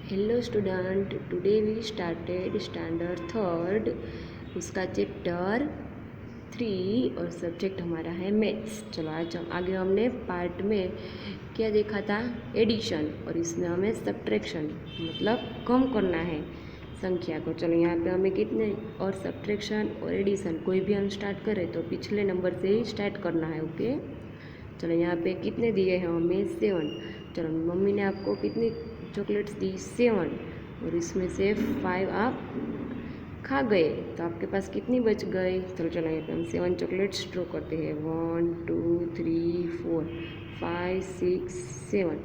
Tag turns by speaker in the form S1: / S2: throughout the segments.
S1: Hello student, today we started standard third, उसका chapter 3 और subject हमारा है मैथ्स। चलो आज आगे हमने पार्ट में क्या देखा था, एडिशन, और इसमें हमें सब्ट्रैक्शन मतलब कम करना है संख्या को। चलो यहाँ पे हमें कितने और सब्ट्रैक्शन और एडिशन कोई भी हम स्टार्ट करें तो पिछले नंबर से ही स्टार्ट करना है। ओके, चलो यहाँ पे कितने दिए हैं हमें 7। चलो मम्मी ने आपको कितनी चॉकलेट्स दी 7, और इसमें से 5 आप खा गए तो आपके पास कितनी बच गई। चलो यहाँ पे हम 7 चॉकलेट्स ड्रॉ करते हैं। 1 2 3 4 5 6 7।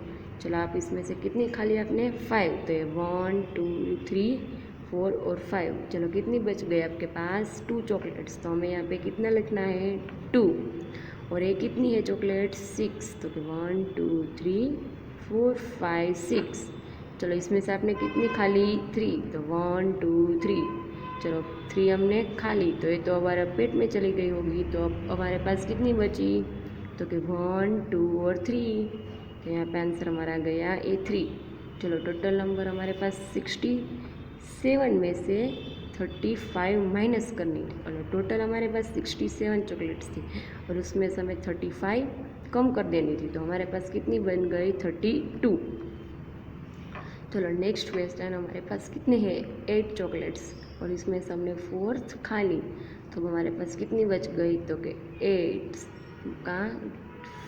S1: चलो आप इसमें से कितनी खा ली आपने 5, तो ये 1 2 3 4 और 5। चलो कितनी बच गई आपके पास 2 चॉकलेट्स, तो हमें यहाँ पे कितना लिखना है 2। और ये कितनी है चॉकलेट 6, तो 1 2 3 4 5 6। चलो इसमें से आपने कितनी खा ली 3, तो 1 2 3। चलो 3 हमने खा ली तो ये तो हमारे पेट में चली गई होगी, तो अब हमारे पास कितनी बची, तो 1 2 और 3। तो यहाँ पे आंसर हमारा गया ए 3। चलो टोटल नंबर हमारे पास 67 में से 35 माइनस करनी, और टोटल हमारे पास 67 चॉकलेट्स थी और उसमें से हमें 35 कम कर देनी थी, तो हमारे पास कितनी बन गई 32। चलो नेक्स्ट क्वेश्चन, हमारे पास कितने हैं 8 चॉकलेट्स और इसमें से हमने 4 खा ली, तो हमारे पास कितनी बच गई, तो कि 8 का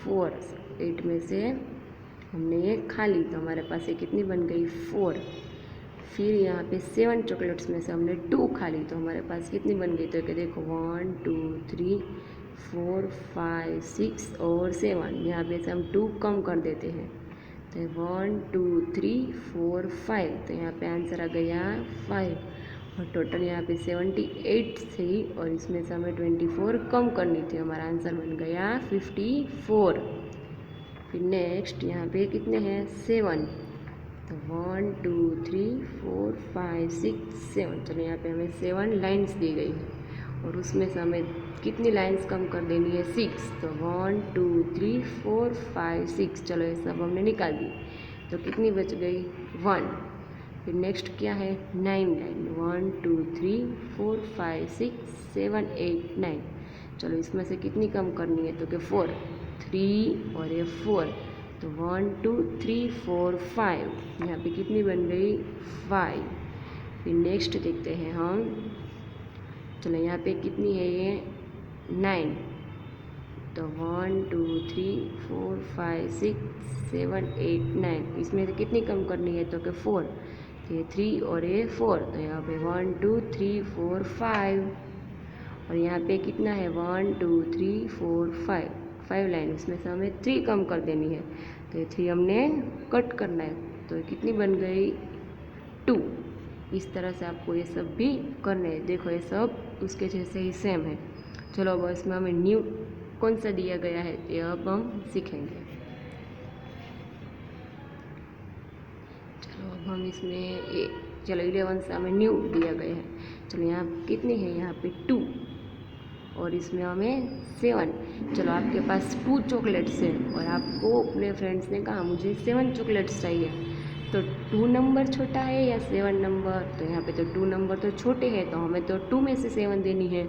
S1: 4, 8 में से हमने ये खा ली तो हमारे पास ये कितनी बन गई 4। फिर यहाँ पे 7 चॉकलेट्स में से हमने 2 खा ली तो हमारे पास कितनी बन गई, तो कि देखो 1 2 3 4 5 6 और 7। यहाँ पे से हम 2 कम कर देते हैं तो 1 2 3 4 5। तो यहाँ पे आंसर आ गया 5, और टोटल यहाँ पे 78 थी और इसमें से हमें 24 कम करनी थी, हमारा आंसर बन गया 54। फिर नेक्स्ट यहाँ पे कितने हैं 7, तो 1 2 3 4 5 6 7। चलो यहाँ पे हमें 7 लाइन्स दी गई है और उसमें से हमें कितनी लाइन्स कम कर देनी है 6, तो 1 2 3 4 5 6। चलो ये सब हमने निकाल दी तो कितनी बच गई 1। फिर नेक्स्ट क्या है 9 लाइन, 1 2 3 4 5 6 7 8 9। चलो इसमें से कितनी कम करनी है, तो कि 4, 3 और ये 4, तो 1 2 3 4 5। यहाँ पे कितनी बन गई 5। फिर नेक्स्ट देखते हैं हम, चलो यहाँ पे कितनी है ये 9, तो 1 2 3 4 5 6 7 8 9। इसमें से कितनी कम करनी है, तो कि 4, ये 3 और ये 4, तो यहाँ पे 1 2 3 4 5। और यहाँ पे कितना है 1 2 3 4 5 लाइन, उसमें से हमें 3 कम कर देनी है, तो ये 3 हमने कट करना है, तो कितनी बन गई 2। इस तरह से आपको ये सब भी करने हैं। देखो ये सब उसके जैसे ही सेम है। चलो अब इसमें हमें न्यू कौन सा दिया गया है ये अब हम सीखेंगे। चलो अब हम इसमें चलो 11 से हमें न्यू दिया गया है। चलो यहाँ कितनी है, यहाँ पे 2 और इसमें हमें 7। चलो आपके पास 2 चॉकलेट्स है और आपको अपने फ्रेंड्स ने कहा मुझे 7 चॉकलेट्स चाहिए, तो 2 नंबर छोटा है या 7 नंबर, तो यहाँ पे तो 2 नंबर तो छोटे हैं, तो हमें तो 2 में से 7 देनी है।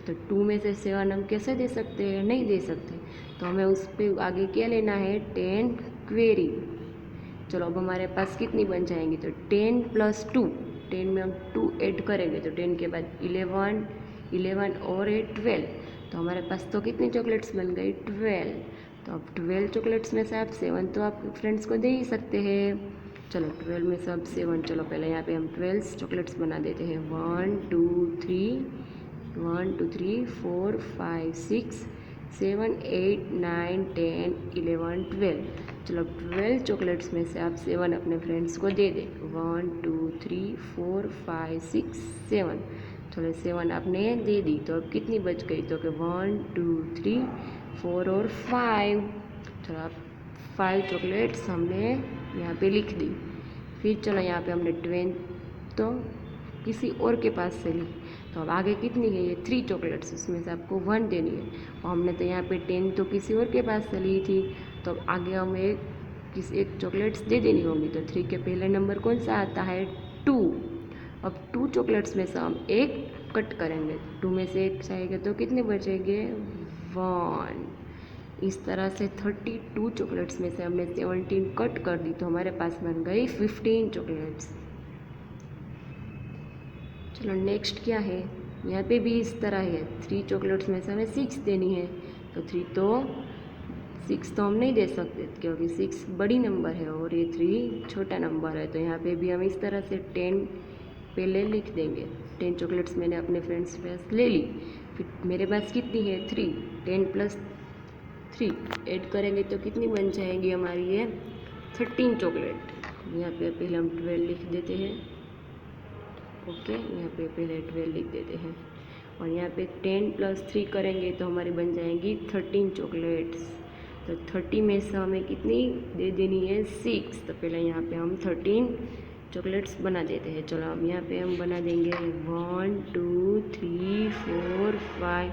S1: तो 2 में से 7 हम कैसे दे सकते हैं, नहीं दे सकते, तो हमें उस पर आगे क्या लेना है 10 क्वेरी। चलो अब हमारे पास कितनी बन जाएंगी, तो 10 + 2, 10 में हम 2 ऐड करेंगे तो 10 के बाद 11 और 12, तो हमारे पास तो कितनी चॉकलेट्स बन गई 12। तो अब 12 चॉकलेट्स में से आप 7 तो आप फ्रेंड्स को दे ही सकते हैं। चलो 12 में से अब 7, चलो पहले यहाँ पे हम 12 चॉकलेट्स बना देते हैं। 1 2 3 4 5 6 7 8 9 10 11 12। चलो 12 चॉकलेट्स में से आप 7 अपने फ्रेंड्स को दे दें। 1 2 3 4 5 6 7। चलो 7 आपने दे दी, तो अब कितनी बच गई, तो कि 1 2 3 4 और 5। चलो आप 5 चॉकलेट्स हमने यहाँ पे लिख दी। फिर चलो यहाँ पे हमने 20 तो किसी और के पास से ली, तो अब आगे कितनी है ये 3 चॉकलेट्स, उसमें से आपको 1 देनी है, और हमने तो यहाँ पे 10 तो किसी और के पास से ली थी, तो अब आगे हम एक किस एक चॉकलेट्स दे देनी होंगी। तो 3 के पहले नंबर कौन सा आता है 2। अब 2 चॉकलेट्स में से हम एक कट करेंगे, 2 में से एक जाएगा तो कितने बचेंगे 1। इस तरह से 32 चॉकलेट्स में से हमने 17 कट कर दी तो हमारे पास बन गई 15 चॉकलेट्स। चलो नेक्स्ट क्या है, यहाँ पे भी इस तरह है, 3 चॉकलेट्स में से हमें 6 देनी है। तो 6 तो हम नहीं दे सकते क्योंकि 6 बड़ी नंबर है और ये 3 छोटा नंबर है। तो यहाँ पे भी हम इस तरह से 10 पहले लिख देंगे। 10 चॉकलेट्स मैंने अपने फ्रेंड्स के पास ले ली, फिर मेरे पास कितनी है 3, 10 प्लस 3 ऐड करेंगे तो कितनी बन जाएंगी हमारी ये 13 चॉकलेट। यहाँ पे पहले हम 12 लिख देते हैं। ओके, यहाँ पे पहले 12 लिख देते हैं और यहाँ पे 10 प्लस 3 करेंगे तो हमारी बन जाएंगी 13 चॉकलेट्स। तो 30 में से हमें कितनी दे देनी है 6। तो पहले यहाँ पे हम 13 चॉकलेट्स बना देते हैं। चलो हम यहाँ पे हम बना देंगे 1 2 3 4 5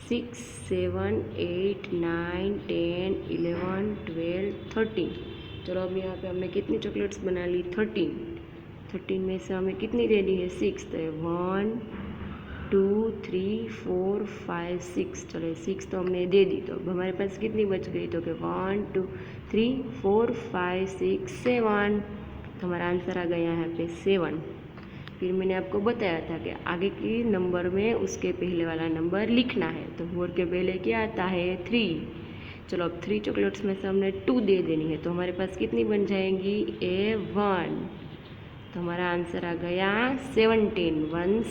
S1: 6 7 8 9 10 11 12 13। चलो अब यहाँ पे हमने कितनी चॉकलेट्स बना ली 13 में से हमें कितनी देनी है 6। तो 1 2 3 4 5 6। चलो 6 तो हमने दे दी, तो अब हमारे पास कितनी बच गई, तो कि 1 2 3 4 5 6 7। तो हमारा आंसर आ गया यहाँ पे 7। फिर मैंने आपको बताया था कि आगे की नंबर में उसके पहले वाला नंबर लिखना है। तो 4 के पहले क्या आता है 3। चलो अब 3 चॉकलेट्स में से हमने 2 दे देनी है तो हमारे पास कितनी बन जाएंगी 1। तो हमारा आंसर आ गया 17।